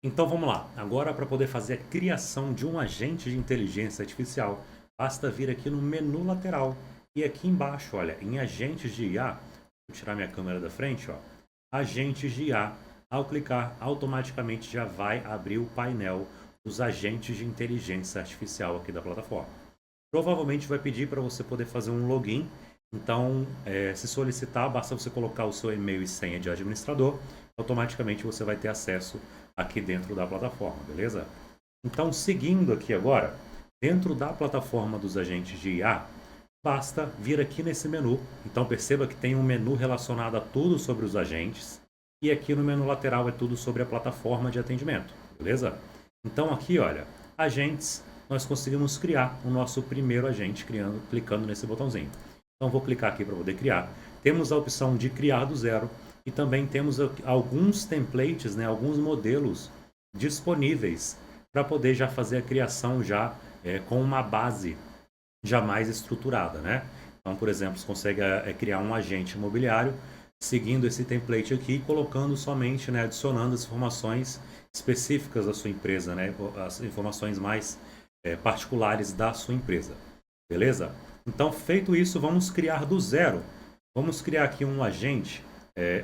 Então vamos lá. Agora, para poder fazer a criação de um agente de inteligência artificial, basta vir aqui no menu lateral e aqui embaixo, olha, em agentes de IA, vou tirar minha câmera da frente, ó, agentes de IA. Ao clicar, automaticamente já vai abrir o painel dos agentes de inteligência artificial aqui da plataforma. Provavelmente vai pedir para você poder fazer um login. Então, se solicitar, basta você colocar o seu e-mail e senha de administrador. Automaticamente você vai ter acesso aqui dentro da plataforma, beleza? Então, seguindo aqui agora, dentro da plataforma dos agentes de IA, basta vir aqui nesse menu. Então, perceba que tem um menu relacionado a tudo sobre os agentes. E aqui no menu lateral é tudo sobre a plataforma de atendimento, beleza? Então, aqui, olha, agentes, nós conseguimos criar o nosso primeiro agente clicando nesse botãozinho. Então, vou clicar aqui para poder criar. Temos a opção de criar do zero e também temos alguns templates, né, alguns modelos disponíveis para poder já fazer a criação já com uma base já mais estruturada, né? Então, por exemplo, você consegue criar um agente imobiliário seguindo esse template aqui, colocando somente, né, adicionando as informações específicas da sua empresa, né, as informações mais particulares da sua empresa, beleza? Então, feito isso, vamos criar do zero. Vamos criar aqui um agente.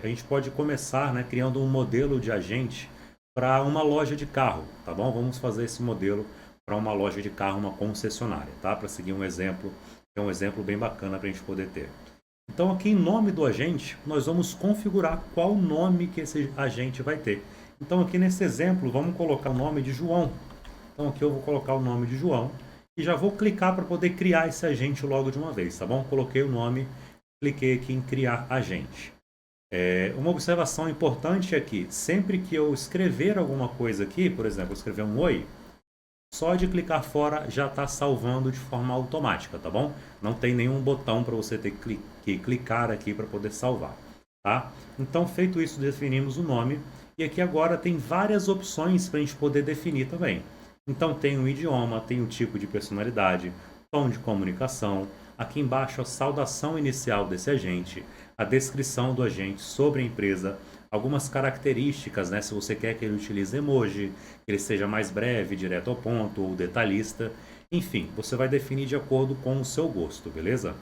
A gente pode começar, né, criando um modelo de agente para uma loja de carro, tá bom? Vamos fazer esse modelo para uma loja de carro, uma concessionária, tá? Para seguir um exemplo, é um exemplo bem bacana para a gente poder ter. Então, aqui em nome do agente, nós vamos configurar qual nome que esse agente vai ter. Então, aqui nesse exemplo, vamos colocar o nome de João. Então, aqui eu vou colocar o nome de João e já vou clicar para poder criar esse agente logo de uma vez, tá bom? Coloquei o nome, cliquei aqui em criar agente. Uma observação importante é que sempre que eu escrever alguma coisa aqui, por exemplo, escrever um oi, só de clicar fora já está salvando de forma automática, tá bom? Não tem nenhum botão para você ter que clicar aqui para poder salvar, tá? Então, feito isso, definimos o nome e aqui agora tem várias opções para a gente poder definir também. Então, tem o idioma, tem o tipo de personalidade, tom de comunicação, aqui embaixo a saudação inicial desse agente, a descrição do agente sobre a empresa, algumas características, né? Se você quer que ele utilize emoji, que ele seja mais breve, direto ao ponto ou detalhista. Enfim, você vai definir de acordo com o seu gosto, beleza?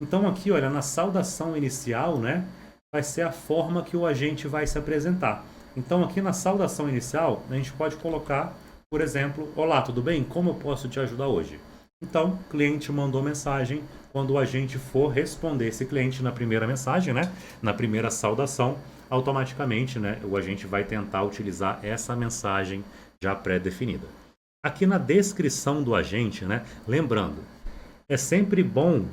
Então aqui, olha, na saudação inicial, né, vai ser a forma que o agente vai se apresentar. Então aqui na saudação inicial, a gente pode colocar, por exemplo, olá, tudo bem? Como eu posso te ajudar hoje? Então, o cliente mandou mensagem, quando o agente for responder esse cliente na primeira mensagem, né, na primeira saudação, automaticamente, né, o agente vai tentar utilizar essa mensagem já pré-definida. Aqui na descrição do agente, né, lembrando, é sempre bom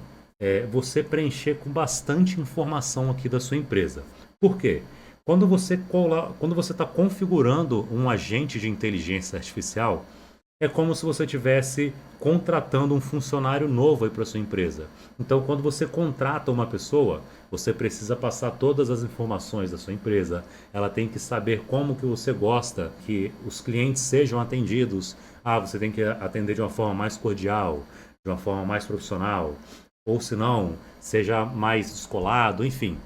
você preencher com bastante informação aqui da sua empresa. Por quê? Quando você está configurando um agente de inteligência artificial, é como se você estivesse contratando um funcionário novo para sua empresa. Então, quando você contrata uma pessoa, você precisa passar todas as informações da sua empresa. Ela tem que saber como que você gosta que os clientes sejam atendidos. Ah, você tem que atender de uma forma mais cordial, de uma forma mais profissional, ou se não, seja mais descolado, enfim,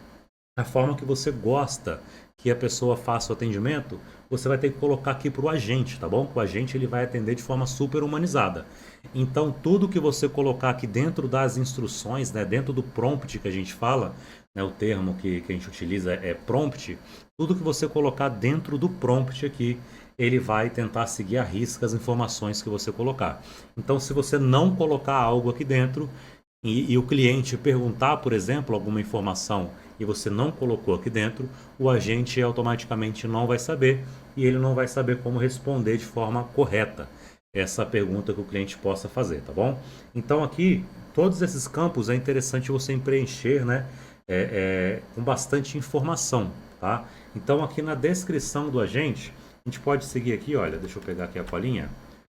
a forma que você gosta que a pessoa faça o atendimento, você vai ter que colocar aqui para o agente, tá bom? O agente ele vai atender de forma super humanizada. Então, tudo que você colocar aqui dentro das instruções, né, dentro do prompt que a gente fala, né, o termo que a gente utiliza é prompt, tudo que você colocar dentro do prompt aqui, ele vai tentar seguir à risca as informações que você colocar. Então, se você não colocar algo aqui dentro, e o cliente perguntar, por exemplo, alguma informação e você não colocou aqui dentro, o agente automaticamente não vai saber e ele não vai saber como responder de forma correta essa pergunta que o cliente possa fazer, tá bom? Então aqui, todos esses campos é interessante você preencher, né, com bastante informação, tá? Então aqui na descrição do agente, a gente pode seguir aqui, olha, deixa eu pegar aqui a colinha,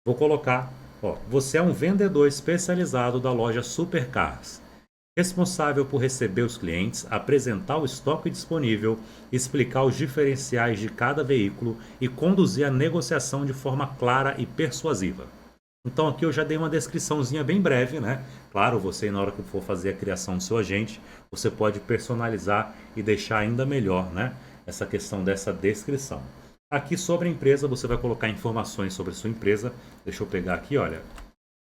vou colocar, ó, você é um vendedor especializado da loja Supercars, responsável por receber os clientes, apresentar o estoque disponível, explicar os diferenciais de cada veículo e conduzir a negociação de forma clara e persuasiva. Então aqui eu já dei uma descriçãozinha bem breve, né? Claro, você na hora que for fazer a criação do seu agente, você pode personalizar e deixar ainda melhor, né? Essa questão dessa descrição. Aqui sobre a empresa, você vai colocar informações sobre a sua empresa. Deixa eu pegar aqui, olha.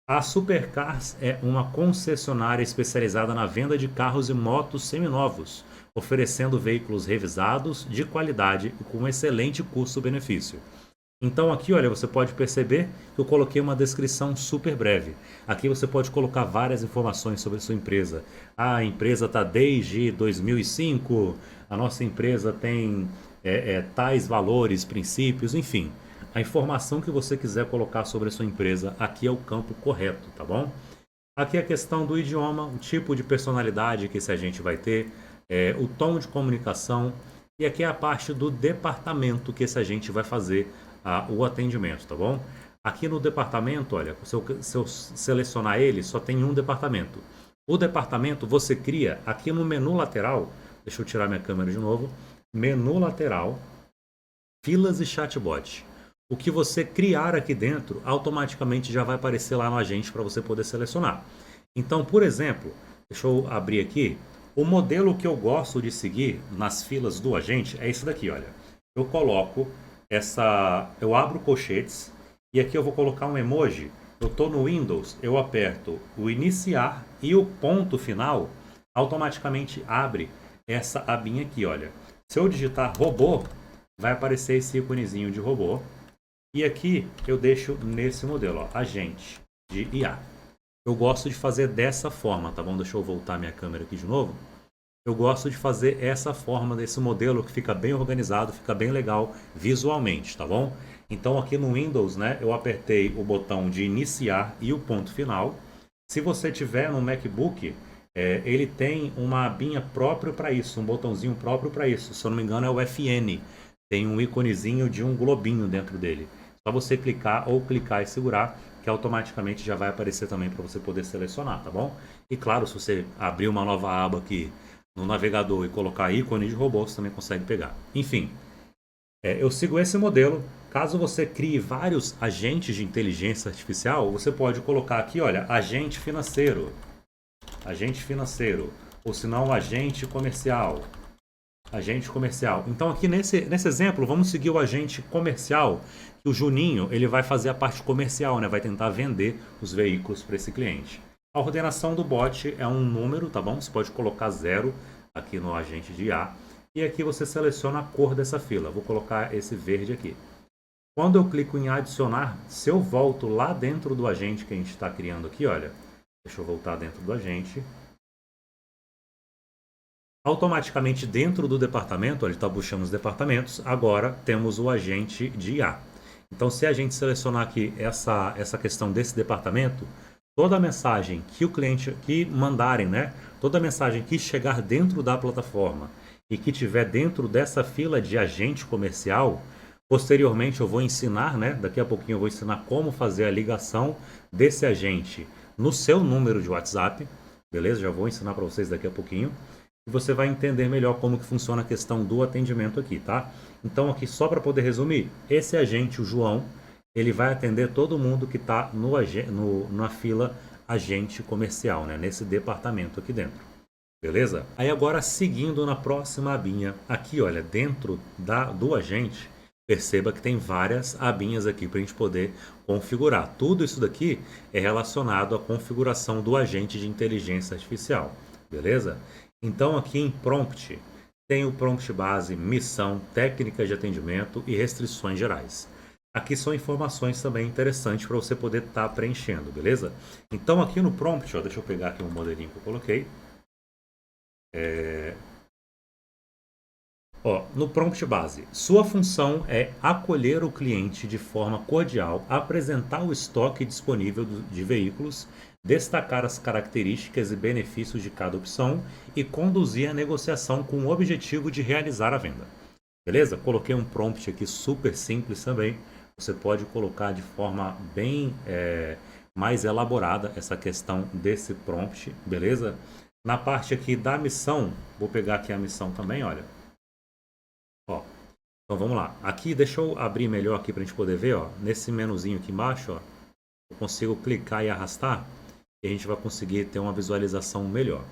A Supercars é uma concessionária especializada na venda de carros e motos seminovos, oferecendo veículos revisados, de qualidade e com excelente custo-benefício. Então aqui, olha, você pode perceber que eu coloquei uma descrição super breve. Aqui você pode colocar várias informações sobre a sua empresa. A empresa está desde 2005, a nossa empresa tem tais valores, princípios, enfim. A informação que você quiser colocar sobre a sua empresa, aqui é o campo correto, tá bom? Aqui é a questão do idioma, o tipo de personalidade que esse agente vai ter, o tom de comunicação, e aqui é a parte do departamento que esse agente vai fazer o atendimento, tá bom? Aqui no departamento, olha, se eu selecionar ele, só tem um departamento. O departamento você cria aqui no menu lateral, deixa eu tirar minha câmera de novo, menu lateral, filas e chatbot. O que você criar aqui dentro, automaticamente já vai aparecer lá no agente para você poder selecionar. Então, por exemplo, deixa eu abrir aqui, o modelo que eu gosto de seguir nas filas do agente é esse daqui, olha. Eu coloco eu abro colchetes e aqui eu vou colocar um emoji. Eu estou no Windows, eu aperto o iniciar e o ponto final, automaticamente abre essa abinha aqui, olha. Se eu digitar robô, vai aparecer esse íconezinho de robô. E aqui eu deixo nesse modelo, ó, agente de IA. Eu gosto de fazer dessa forma, tá bom? Deixa eu voltar minha câmera aqui de novo. Eu gosto de fazer essa forma desse modelo que fica bem organizado, fica bem legal visualmente, tá bom? Então aqui no Windows, né, eu apertei o botão de iniciar e o ponto final. Se você tiver no MacBook, ele tem uma abinha própria para isso, um botãozinho próprio para isso. Se eu não me engano é o FN. Tem um íconezinho de um globinho dentro dele. Só você clicar ou clicar e segurar, que automaticamente já vai aparecer também para você poder selecionar, tá bom? E claro, se você abrir uma nova aba aqui no navegador e colocar ícone de robô, você também consegue pegar. Enfim, eu sigo esse modelo. Caso você crie vários agentes de inteligência artificial, você pode colocar aqui, olha, agente financeiro, ou se não, agente comercial. Agente comercial. Então aqui nesse exemplo, vamos seguir o agente comercial, que o Juninho ele vai fazer a parte comercial, né? Vai tentar vender os veículos para esse cliente. A ordenação do bot é um número, tá bom? Você pode colocar 0 aqui no agente de IA. E aqui você seleciona a cor dessa fila. Vou colocar esse verde aqui. Quando eu clico em adicionar, se eu volto lá dentro do agente que a gente está criando aqui, olha. Deixa eu voltar dentro do agente. Automaticamente dentro do departamento, ele está puxando os departamentos, agora temos o agente de IA. Então se a gente selecionar aqui essa questão desse departamento, toda a mensagem que o cliente que mandarem, né? Toda a mensagem que chegar dentro da plataforma e que tiver dentro dessa fila de agente comercial, posteriormente eu vou ensinar, né? Daqui a pouquinho eu vou ensinar como fazer a ligação desse agente no seu número de WhatsApp, beleza? Já vou ensinar para vocês daqui a pouquinho. E você vai entender melhor como que funciona a questão do atendimento aqui, tá? Então aqui só para poder resumir, esse agente, o João, ele vai atender todo mundo que está na fila agente comercial, né? Nesse departamento aqui dentro. Beleza? Aí agora seguindo na próxima abinha, aqui olha, dentro do agente, perceba que tem várias abinhas aqui para a gente poder configurar. Tudo isso daqui é relacionado à configuração do agente de inteligência artificial. Beleza? Então aqui em prompt, tem o prompt base, missão, técnicas de atendimento e restrições gerais. Aqui são informações também interessantes para você poder estar preenchendo, beleza? Então aqui no prompt, ó, deixa eu pegar aqui um modelinho que eu coloquei. No prompt base, sua função é acolher o cliente de forma cordial, apresentar o estoque disponível de veículos, destacar as características e benefícios de cada opção e conduzir a negociação com o objetivo de realizar a venda. Beleza? Coloquei um prompt aqui super simples também. Você pode colocar de forma bem mais elaborada essa questão desse prompt, beleza? Na parte aqui da missão, vou pegar aqui a missão também, olha. Ó, então vamos lá. Aqui, deixa eu abrir melhor aqui para a gente poder ver, ó. Nesse menuzinho aqui embaixo, ó, eu consigo clicar e arrastar e a gente vai conseguir ter uma visualização melhor.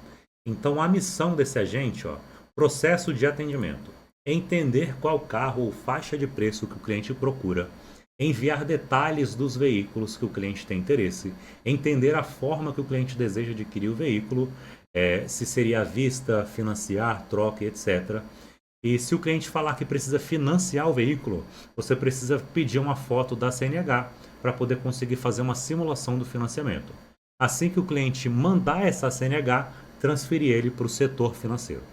Então a missão desse agente, ó, processo de atendimento. entender qual carro ou faixa de preço que o cliente procura, enviar detalhes dos veículos que o cliente tem interesse, entender a forma que o cliente deseja adquirir o veículo, se seria à vista, financiar, troca, etc. E se o cliente falar que precisa financiar o veículo, você precisa pedir uma foto da CNH para poder conseguir fazer uma simulação do financiamento. Assim que o cliente mandar essa CNH, transferir ele para o setor financeiro.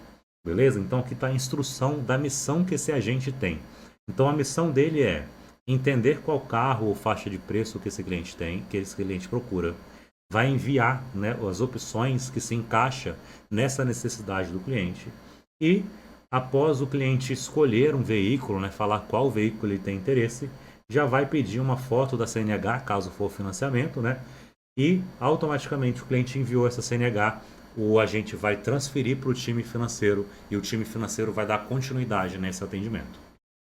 Beleza? Então aqui está a instrução da missão que esse agente tem. Então a missão dele é entender qual carro ou faixa de preço que esse cliente tem, que esse cliente procura. Vai enviar, né, as opções que se encaixa nessa necessidade do cliente. E após o cliente escolher um veículo, né, falar qual veículo ele tem interesse, já vai pedir uma foto da CNH, caso for financiamento, né? E automaticamente o cliente enviou essa CNH, o agente vai transferir para o time financeiro e o time financeiro vai dar continuidade nesse atendimento.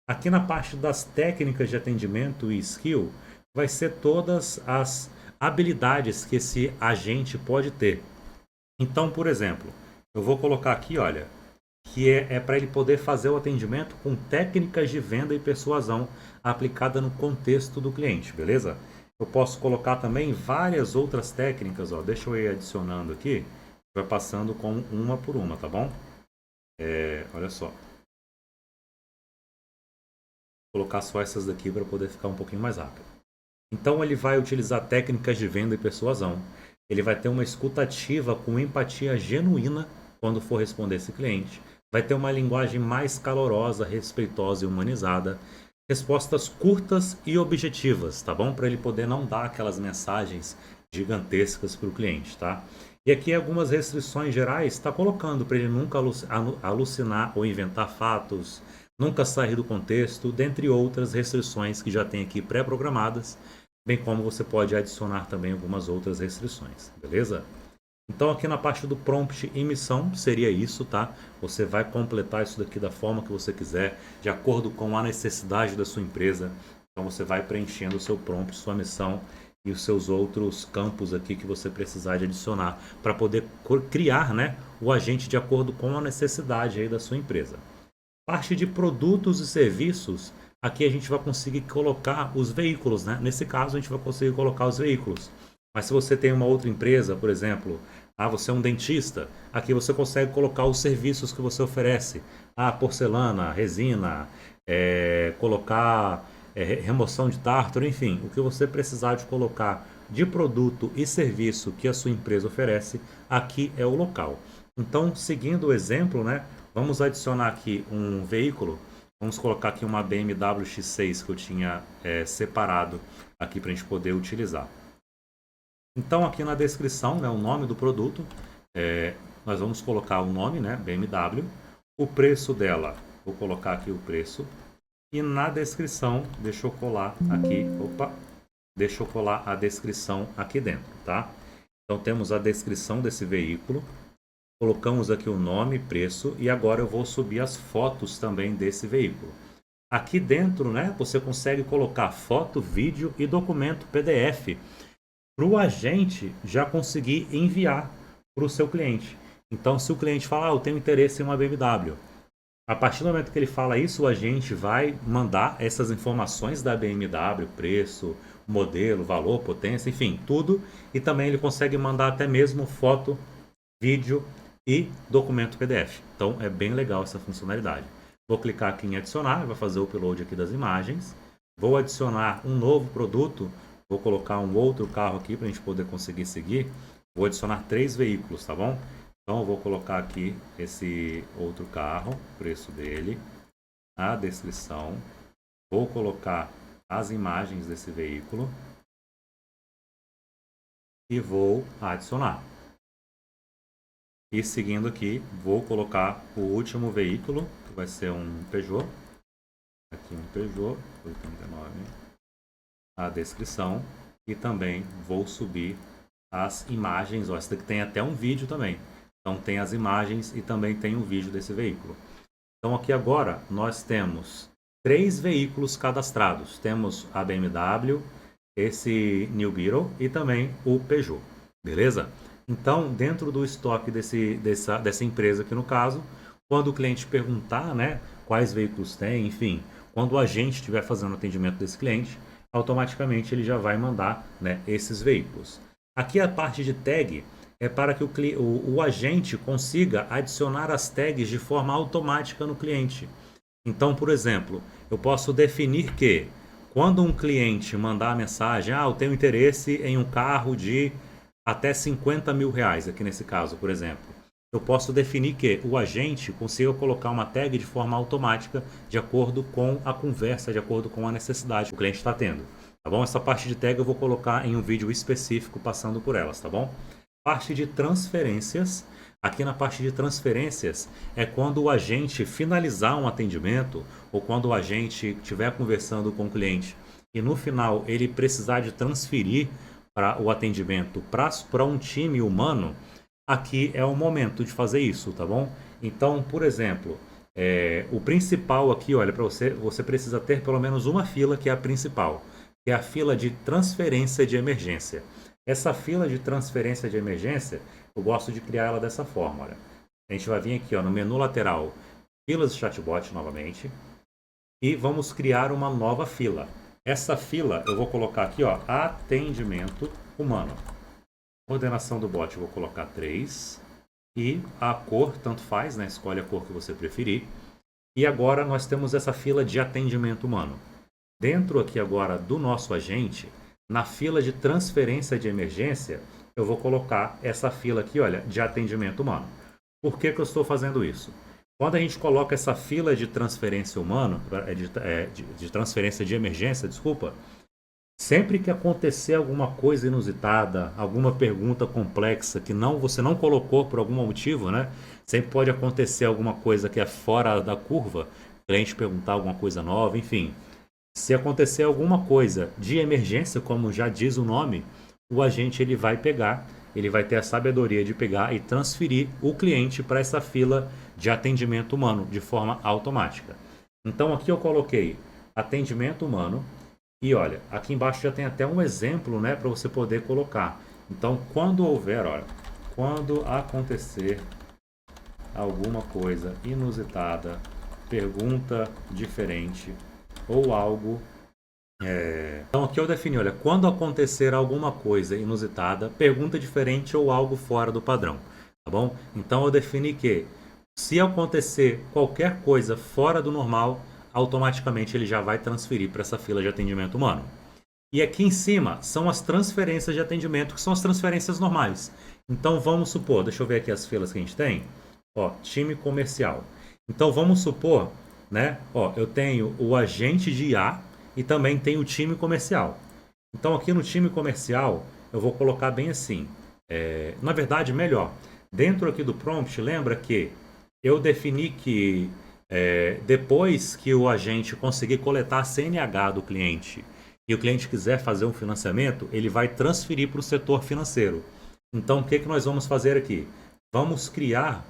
Aqui na parte das técnicas de atendimento e skill, vai ser todas as habilidades que esse agente pode ter. Então, por exemplo, eu vou colocar aqui, olha, que é para ele poder fazer o atendimento com técnicas de venda e persuasão aplicada no contexto do cliente, beleza? Eu posso colocar também várias outras técnicas, ó. Deixa eu ir adicionando aqui, vai passando com uma por uma, tá bom? Olha só. Vou colocar só essas daqui para poder ficar um pouquinho mais rápido. Então ele vai utilizar técnicas de venda e persuasão. Ele vai ter uma escutativa com empatia genuína quando for responder esse cliente. Vai ter uma linguagem mais calorosa, respeitosa e humanizada. Respostas curtas e objetivas, tá bom? Para ele poder não dar aquelas mensagens gigantescas para o cliente, tá? E aqui algumas restrições gerais está colocando para ele nunca alucinar ou inventar fatos, nunca sair do contexto, dentre outras restrições que já tem aqui pré-programadas, bem como você pode adicionar também algumas outras restrições, beleza? Então aqui na parte do prompt e missão seria isso, tá? Você vai completar isso daqui da forma que você quiser, de acordo com a necessidade da sua empresa. Então você vai preenchendo o seu prompt, sua missão e os seus outros campos aqui que você precisar de adicionar para poder criar, né, o agente de acordo com a necessidade aí da sua empresa. Parte de produtos e serviços, aqui a gente vai conseguir colocar os veículos, né? Nesse caso a gente vai conseguir colocar os veículos. Mas se você tem uma outra empresa, por exemplo, você é um dentista, aqui você consegue colocar os serviços que você oferece. Porcelana, resina, colocar remoção de tártaro, enfim, o que você precisar de colocar de produto e serviço que a sua empresa oferece, aqui é o local. Então, seguindo o exemplo, né, vamos adicionar aqui um veículo. Vamos colocar aqui uma BMW X6 que eu tinha separado aqui para a gente poder utilizar. Então aqui na descrição, né, o nome do produto, nós vamos colocar o nome, né, BMW, o preço dela, vou colocar aqui o preço, e na descrição, deixa eu colar aqui, deixa eu colar a descrição aqui dentro, tá? Então temos a descrição desse veículo, colocamos aqui o nome, preço, e agora eu vou subir as fotos também desse veículo. Aqui dentro, né, você consegue colocar foto, vídeo e documento PDF, para o agente já conseguir enviar para o seu cliente. Então, se o cliente falar, eu tenho interesse em uma BMW, a partir do momento que ele fala isso, o agente vai mandar essas informações da BMW, preço, modelo, valor, potência, enfim, tudo. E também ele consegue mandar até mesmo foto, vídeo e documento PDF. Então, é bem legal essa funcionalidade. Vou clicar aqui em adicionar, vai fazer o upload aqui das imagens. Vou adicionar um novo produto. Vou colocar um outro carro aqui para a gente poder conseguir seguir. Vou adicionar 3 veículos, tá bom? Então eu vou colocar aqui esse outro carro, o preço dele, a descrição. Vou colocar as imagens desse veículo. E vou adicionar. E seguindo aqui, vou colocar o último veículo, que vai ser um Peugeot. Aqui um Peugeot 89. A descrição e também vou subir as imagens. Essa daqui tem até um vídeo também. Então tem as imagens e também tem um vídeo desse veículo. Então aqui agora nós temos 3 veículos cadastrados. Temos a BMW, esse New Beetle e também o Peugeot. Beleza? Então dentro do estoque dessa empresa aqui no caso, quando o cliente perguntar, né, quais veículos tem, enfim. Quando o agente estiver fazendo o atendimento desse cliente, automaticamente ele já vai mandar, né, esses veículos. Aqui a parte de tag é para que o agente consiga adicionar as tags de forma automática no cliente. Então, por exemplo, eu posso definir que quando um cliente mandar a mensagem, eu tenho interesse em um carro de até 50 mil reais, aqui nesse caso, por exemplo. Eu posso definir que o agente consiga colocar uma tag de forma automática de acordo com a conversa, de acordo com a necessidade que o cliente está tendo. Tá bom? Essa parte de tag eu vou colocar em um vídeo específico passando por elas, tá bom? Parte de transferências. Aqui na parte de transferências é quando o agente finalizar um atendimento ou quando o agente estiver conversando com o cliente e no final ele precisar de transferir para o atendimento para um time humano, aqui é o momento de fazer isso, tá bom? Então, por exemplo, o principal aqui, olha, para você precisa ter pelo menos uma fila que é a principal, que é a fila de transferência de emergência. Essa fila de transferência de emergência, eu gosto de criar ela dessa forma, olha. A gente vai vir aqui, ó, no menu lateral, filas de chatbot novamente, e vamos criar uma nova fila. Essa fila eu vou colocar aqui, ó, atendimento humano. Ordenação do bot eu vou colocar 3. E a cor, tanto faz, né? Escolhe a cor que você preferir. E agora nós temos essa fila de atendimento humano. Dentro aqui agora do nosso agente, na fila de transferência de emergência, eu vou colocar essa fila aqui, olha, de atendimento humano. Por que eu estou fazendo isso? Quando a gente coloca essa fila de transferência humana, de transferência de emergência, desculpa, sempre que acontecer alguma coisa inusitada, alguma pergunta complexa que você não colocou por algum motivo, né? Sempre pode acontecer alguma coisa que é fora da curva, o cliente perguntar alguma coisa nova, enfim. Se acontecer alguma coisa de emergência, como já diz o nome, o agente ele vai ter a sabedoria de pegar e transferir o cliente para essa fila de atendimento humano de forma automática. Então aqui eu coloquei atendimento humano e olha, aqui embaixo já tem até um exemplo, né, para você poder colocar. Então quando acontecer alguma coisa inusitada, pergunta diferente ou algo. Então aqui eu defini, olha, quando acontecer alguma coisa inusitada, pergunta diferente ou algo fora do padrão, tá bom? Então eu defini que se acontecer qualquer coisa fora do normal, automaticamente ele já vai transferir para essa fila de atendimento humano. E aqui em cima são as transferências de atendimento, que são as transferências normais. Então vamos supor, deixa eu ver aqui as filas que a gente tem. Ó, time comercial. Então vamos supor, né? Ó, eu tenho o agente de IA e também tenho o time comercial. Então aqui no time comercial eu vou colocar bem assim. Na verdade, melhor. Dentro aqui do prompt, lembra que eu defini que depois que o agente conseguir coletar a CNH do cliente e o cliente quiser fazer um financiamento, ele vai transferir para o setor financeiro. Então o que nós vamos fazer aqui? Vamos criar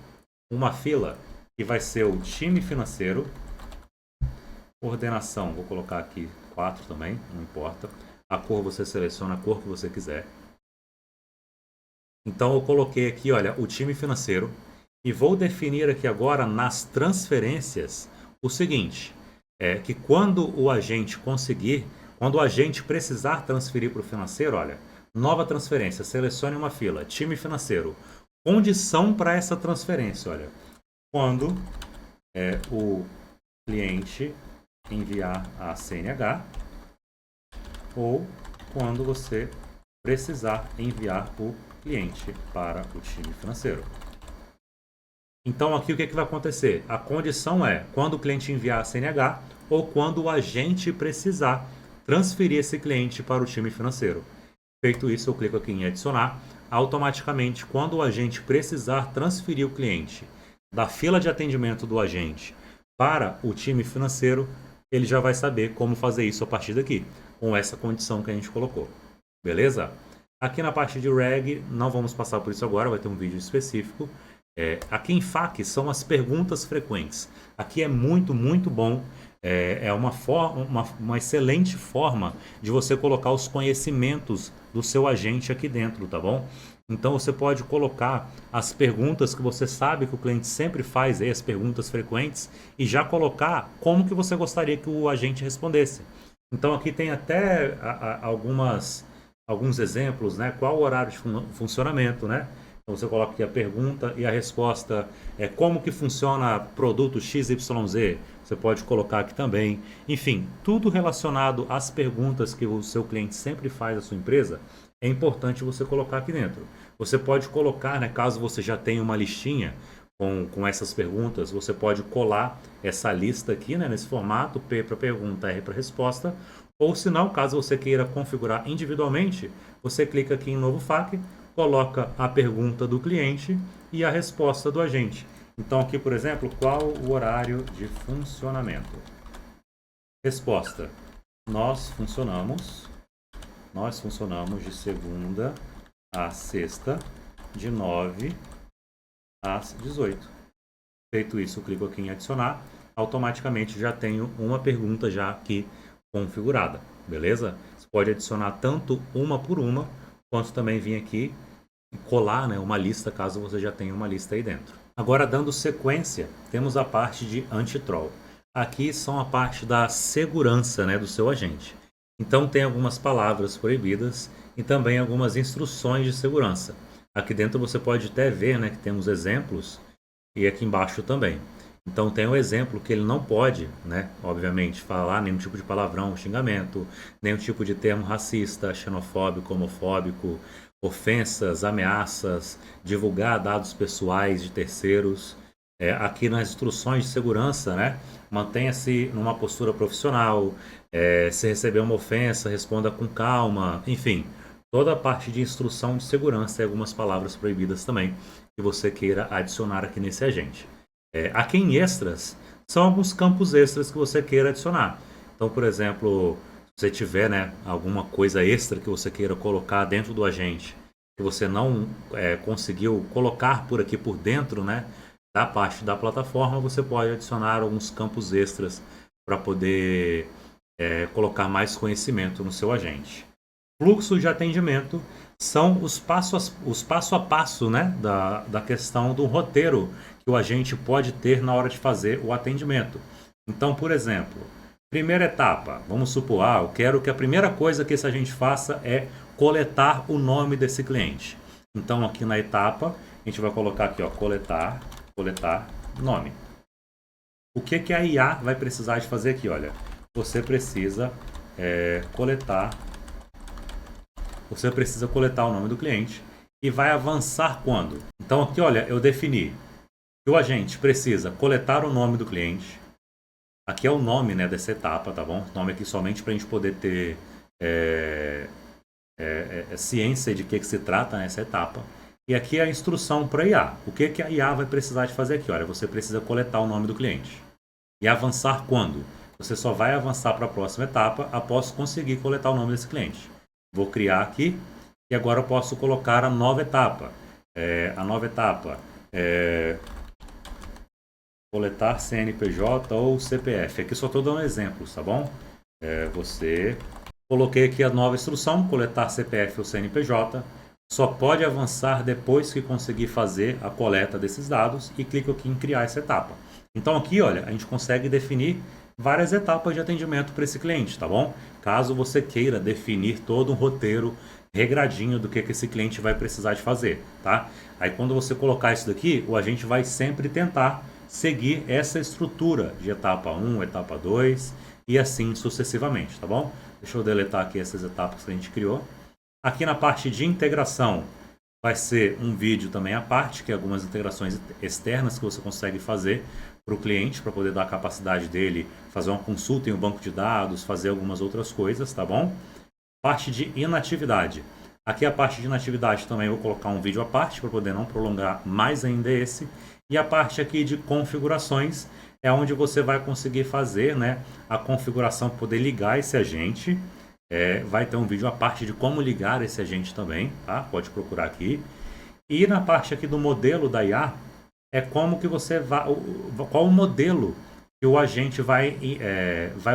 uma fila que vai ser o time financeiro. Ordenação, vou colocar aqui 4 também, não importa. A cor você seleciona a cor que você quiser. Então eu coloquei aqui, olha, o time financeiro. E vou definir aqui agora nas transferências o seguinte. Que quando o agente precisar transferir para o financeiro, olha, nova transferência, selecione uma fila, time financeiro. Condição para essa transferência, olha. Quando o cliente enviar a CNH ou quando você precisar enviar o cliente para o time financeiro. Então aqui o que vai acontecer? A condição é quando o cliente enviar a CNH ou quando o agente precisar transferir esse cliente para o time financeiro. Feito isso, eu clico aqui em adicionar. Automaticamente, quando o agente precisar transferir o cliente da fila de atendimento do agente para o time financeiro, ele já vai saber como fazer isso a partir daqui, com essa condição que a gente colocou. Beleza? Aqui na parte de reg, não vamos passar por isso agora, vai ter um vídeo específico. Aqui em FAQ são as perguntas frequentes. Aqui é muito, muito bom é uma excelente forma de você colocar os conhecimentos do seu agente aqui dentro, tá bom? Então você pode colocar as perguntas que você sabe que o cliente sempre faz, aí, as perguntas frequentes, e já colocar como que você gostaria que o agente respondesse. Então aqui tem até alguns exemplos, né? Qual o horário de funcionamento, né? Então você coloca aqui a pergunta e a resposta é como que funciona produto XYZ. Você pode colocar aqui também. Enfim, tudo relacionado às perguntas que o seu cliente sempre faz à sua empresa, é importante você colocar aqui dentro. Você pode colocar, né, caso você já tenha uma listinha com essas perguntas, você pode colar essa lista aqui, né, nesse formato, P para pergunta, R para resposta, ou se não, caso você queira configurar individualmente, você clica aqui em novo FAQ, coloca a pergunta do cliente e a resposta do agente. Então aqui, por exemplo, qual o horário de funcionamento? Resposta: nós funcionamos de segunda a sexta, de 9 às 18. Feito isso, eu clico aqui em adicionar, automaticamente já tenho uma pergunta já aqui configurada, beleza? Você pode adicionar tanto uma por uma, quanto também vir aqui e colar, né, uma lista, caso você já tenha uma lista aí dentro. Agora, dando sequência, temos a parte de anti-troll. Aqui são a parte da segurança, né, do seu agente. Então tem algumas palavras proibidas e também algumas instruções de segurança. Aqui dentro você pode até ver, né, que temos exemplos e aqui embaixo também. Então tem um exemplo que ele não pode, né, obviamente, falar nenhum tipo de palavrão, xingamento, nenhum tipo de termo racista, xenofóbico, homofóbico, ofensas, ameaças, divulgar dados pessoais de terceiros. Aqui nas instruções de segurança, né, mantenha-se numa postura profissional, se receber uma ofensa, responda com calma, enfim, toda a parte de instrução de segurança e algumas palavras proibidas também que você queira adicionar aqui nesse agente. Aqui em extras, são alguns campos extras que você queira adicionar. Então, por exemplo, se você tiver, né, alguma coisa extra que você queira colocar dentro do agente, que você não conseguiu colocar por aqui por dentro, né, da parte da plataforma, você pode adicionar alguns campos extras para poder colocar mais conhecimento no seu agente. Fluxo de atendimento são os passo a passo, né, da questão do roteiro que o agente pode ter na hora de fazer o atendimento. Então, por exemplo, primeira etapa, vamos supor, eu quero que a primeira coisa que esse agente faça é coletar o nome desse cliente. Então, aqui na etapa, a gente vai colocar aqui, ó, coletar nome. O que a IA vai precisar de fazer aqui? Olha, você precisa coletar o nome do cliente e vai avançar quando? Então aqui, olha, eu defini que o agente precisa coletar o nome do cliente. Aqui é o nome, né, dessa etapa, tá bom? O nome aqui somente para a gente poder ter ciência de que se trata nessa etapa. E aqui é a instrução para a IA. O que a IA vai precisar de fazer aqui? Olha, você precisa coletar o nome do cliente. E avançar quando? Você só vai avançar para a próxima etapa após conseguir coletar o nome desse cliente. Vou criar aqui e agora eu posso colocar a nova etapa. A nova etapa é coletar CNPJ ou CPF. Aqui só estou dando exemplos, tá bom? Coloquei aqui a nova instrução, coletar CPF ou CNPJ. Só pode avançar depois que conseguir fazer a coleta desses dados e clico aqui em criar essa etapa. Então aqui, olha, a gente consegue definir várias etapas de atendimento para esse cliente, tá bom? Caso você queira definir todo um roteiro regradinho do que esse cliente vai precisar de fazer, tá? Aí quando você colocar isso daqui, o agente vai sempre tentar seguir essa estrutura de etapa 1, etapa 2 e assim sucessivamente, tá bom? Deixa eu deletar aqui essas etapas que a gente criou. Aqui na parte de integração vai ser um vídeo também à parte, que é algumas integrações externas que você consegue fazer para o cliente, para poder dar a capacidade dele fazer uma consulta em um banco de dados, fazer algumas outras coisas, tá bom? Parte de inatividade. Aqui a parte de inatividade também eu vou colocar um vídeo à parte, para poder não prolongar mais ainda esse. E a parte aqui de configurações é onde você vai conseguir fazer, né, a configuração para poder ligar esse agente. Vai ter um vídeo à parte de como ligar esse agente também, tá? Pode procurar aqui. E na parte aqui do modelo da IA, é como que você vai, qual o modelo que o agente vai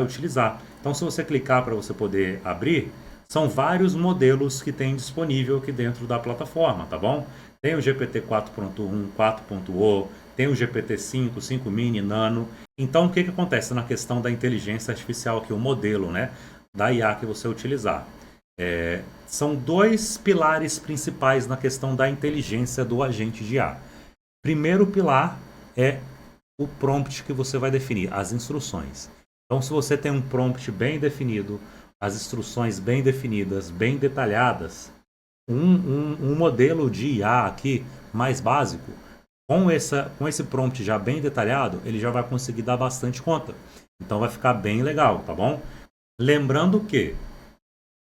utilizar. Então, se você clicar para você poder abrir, são vários modelos que tem disponível aqui dentro da plataforma, tá bom? Tem o GPT 4.1, 4.0, tem o GPT 5, 5 mini, nano. Então, o que acontece na questão da inteligência artificial aqui, o modelo, né, da IA que você utilizar? São dois pilares principais na questão da inteligência do agente de IA. Primeiro pilar é o prompt que você vai definir, as instruções. Então, se você tem um prompt bem definido, as instruções bem definidas, bem detalhadas, um modelo de IA aqui mais básico, com esse prompt já bem detalhado, ele já vai conseguir dar bastante conta. Então vai ficar bem legal, tá bom? Lembrando que,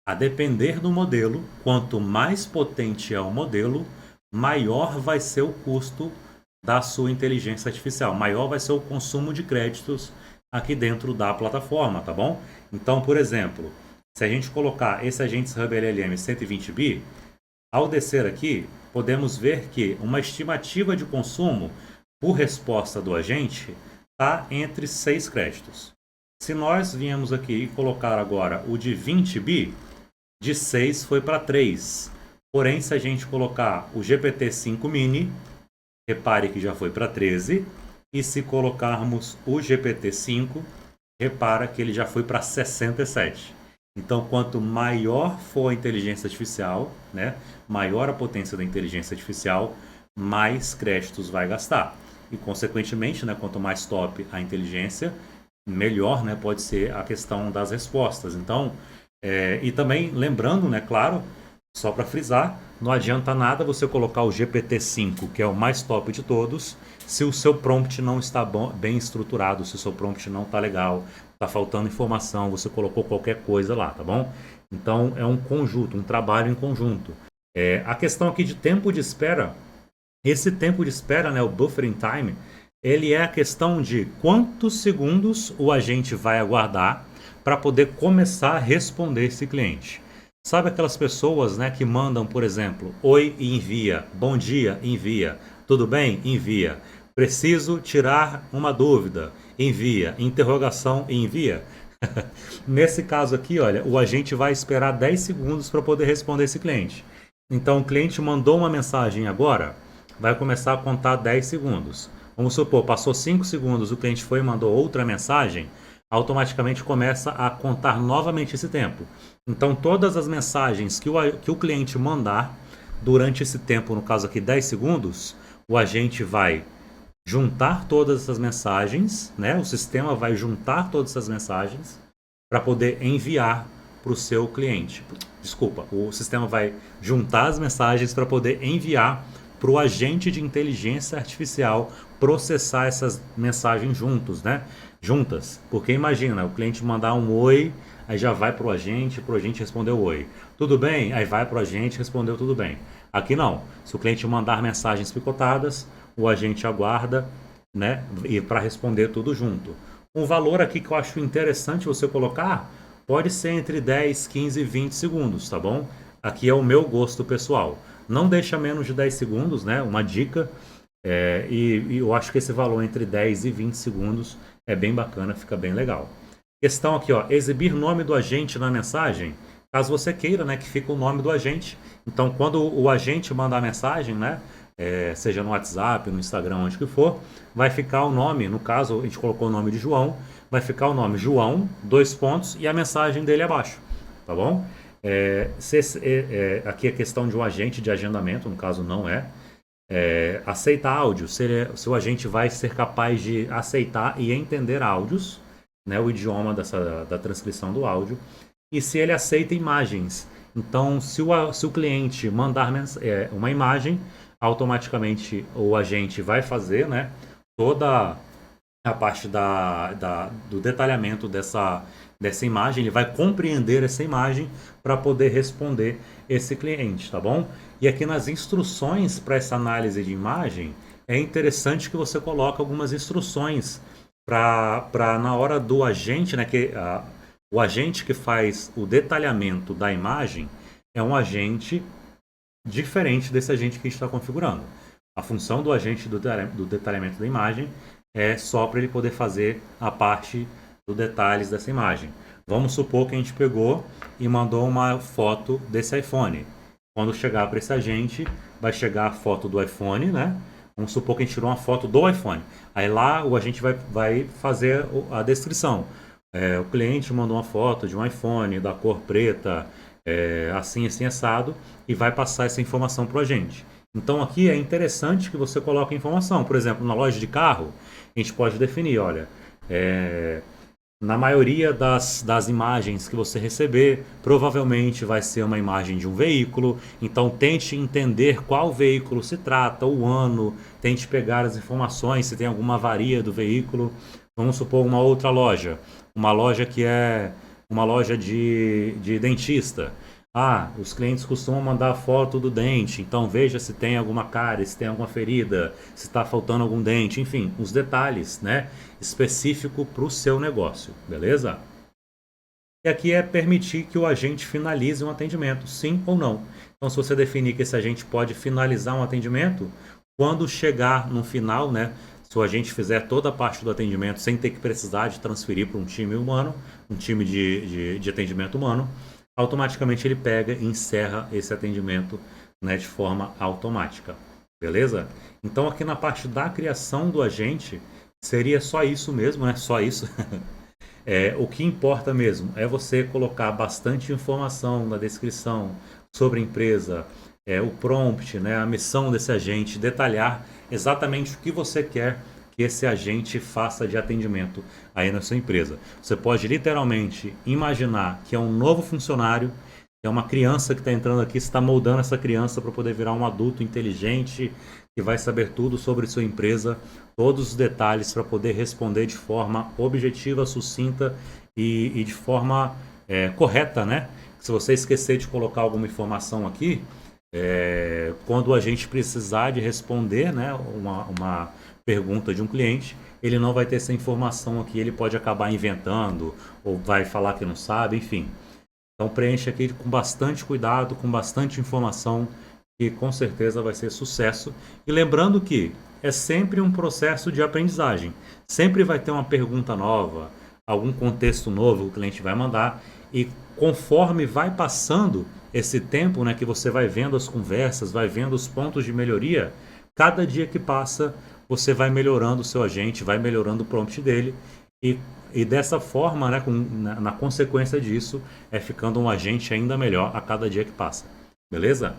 a depender do modelo, quanto mais potente é o modelo, maior vai ser o custo da sua inteligência artificial, maior vai ser o consumo de créditos aqui dentro da plataforma, tá bom? Então, por exemplo, se a gente colocar esse Agents Hub LLM 120B, ao descer aqui, podemos ver que uma estimativa de consumo por resposta do agente está entre 6 créditos. Se nós viemos aqui e colocar agora o de 20B, de 6 foi para 3. Porém, se a gente colocar o GPT-5 Mini, repare que já foi para 13. E se colocarmos o GPT-5, repara que ele já foi para 67. Então, quanto maior for a inteligência artificial, né, maior a potência da inteligência artificial, mais créditos vai gastar. E, consequentemente, né, quanto mais top a inteligência, melhor, né, pode ser a questão das respostas. Então, e também lembrando, né, claro, só para frisar, não adianta nada você colocar o GPT-5, que é o mais top de todos, se o seu prompt não está bem estruturado, se o seu prompt não está legal, está faltando informação, você colocou qualquer coisa lá, tá bom? Então é um conjunto, um trabalho em conjunto. A questão aqui de tempo de espera, esse tempo de espera, né, o buffering time, ele é a questão de quantos segundos o agente vai aguardar para poder começar a responder esse cliente. Sabe aquelas pessoas, né, que mandam, por exemplo, oi e envia, bom dia, envia, tudo bem, envia, preciso tirar uma dúvida, envia, interrogação, envia. Nesse caso aqui, olha, o agente vai esperar 10 segundos para poder responder esse cliente. Então, o cliente mandou uma mensagem agora, vai começar a contar 10 segundos. Vamos supor, passou 5 segundos, o cliente foi e mandou outra mensagem, automaticamente começa a contar novamente esse tempo. Então, todas as mensagens que o cliente mandar durante esse tempo, no caso aqui 10 segundos, o agente vai juntar todas essas mensagens, né? O sistema vai juntar todas essas mensagens para poder enviar para o seu cliente. Desculpa, o sistema vai juntar as mensagens para poder enviar para o agente de inteligência artificial processar essas mensagens juntas. Porque imagina, o cliente mandar um oi, aí já vai para o agente responder o oi. Tudo bem? Aí vai para o agente, respondeu tudo bem. Aqui não. Se o cliente mandar mensagens picotadas, o agente aguarda, né, e para responder tudo junto. Um valor aqui que eu acho interessante você colocar pode ser entre 10, 15 e 20 segundos, tá bom? Aqui é o meu gosto pessoal. Não deixa menos de 10 segundos, né? Uma dica. E eu acho que esse valor entre 10 e 20 segundos é bem bacana, fica bem legal. Questão aqui, ó, exibir nome do agente na mensagem, caso você queira, né, que fique o nome do agente. Então, quando o agente mandar a mensagem, né, seja no WhatsApp, no Instagram, onde que for, vai ficar o nome, no caso, a gente colocou o nome de João, vai ficar o nome João, 2 pontos, e a mensagem dele abaixo, tá bom? Aqui é questão de um agente de agendamento, no caso não aceitar áudio, se o agente vai ser capaz de aceitar e entender áudios, né, o idioma da transcrição do áudio, e se ele aceita imagens. Então, se o cliente mandar uma imagem, automaticamente o agente vai fazer, né, toda a parte do detalhamento dessa imagem, ele vai compreender essa imagem para poder responder esse cliente, tá bom? E aqui nas instruções para essa análise de imagem, é interessante que você coloque algumas instruções para na hora do agente, né, o agente que faz o detalhamento da imagem é um agente diferente desse agente que a gente está configurando. A função do agente do detalhamento da imagem é só para ele poder fazer a parte dos detalhes dessa imagem. Vamos supor que a gente pegou e mandou uma foto desse iPhone. Quando chegar para esse agente, vai chegar a foto do iPhone, né? Vamos supor que a gente tirou uma foto do iPhone. Aí lá o agente vai fazer a descrição. O cliente mandou uma foto de um iPhone da cor preta, assim, assim, assado, e vai passar essa informação para o agente. Então aqui é interessante que você coloque a informação. Por exemplo, na loja de carro, a gente pode definir, olha, na maioria das imagens que você receber, provavelmente vai ser uma imagem de um veículo. Então tente entender qual veículo se trata, o ano, tente pegar as informações, se tem alguma avaria do veículo. Vamos supor uma loja que é uma loja de dentista. Ah, os clientes costumam mandar foto do dente, então veja se tem alguma cárie, se tem alguma ferida, se está faltando algum dente, enfim, os detalhes, né, específico para o seu negócio, beleza? E aqui é permitir que o agente finalize um atendimento, sim ou não. Então, se você definir que esse agente pode finalizar um atendimento, quando chegar no final, né, se o agente fizer toda a parte do atendimento sem ter que precisar de transferir para um time humano, um time de atendimento humano, automaticamente ele pega e encerra esse atendimento, né, de forma automática. Beleza? Então, aqui na parte da criação do agente, seria só isso mesmo, né? Só isso. O que importa mesmo é você colocar bastante informação na descrição sobre a empresa, o prompt, né, a missão desse agente, detalhar exatamente o que você quer que esse agente faça de atendimento aí na sua empresa. Você pode literalmente imaginar que é um novo funcionário, que é uma criança que está entrando aqui, você está moldando essa criança para poder virar um adulto inteligente, que vai saber tudo sobre sua empresa, todos os detalhes para poder responder de forma objetiva, sucinta e de forma correta, né? Se você esquecer de colocar alguma informação aqui, quando a gente precisar de responder, né, uma pergunta de um cliente, ele não vai ter essa informação aqui, ele pode acabar inventando ou vai falar que não sabe, enfim. Então preencha aqui com bastante cuidado, com bastante informação, que com certeza vai ser sucesso. E lembrando que é sempre um processo de aprendizagem. Sempre vai ter uma pergunta nova, algum contexto novo que o cliente vai mandar. E conforme vai passando esse tempo, né, que você vai vendo as conversas, vai vendo os pontos de melhoria, cada dia que passa, você vai melhorando o seu agente, vai melhorando o prompt dele. E dessa forma, né, na consequência disso, ficando um agente ainda melhor a cada dia que passa. Beleza?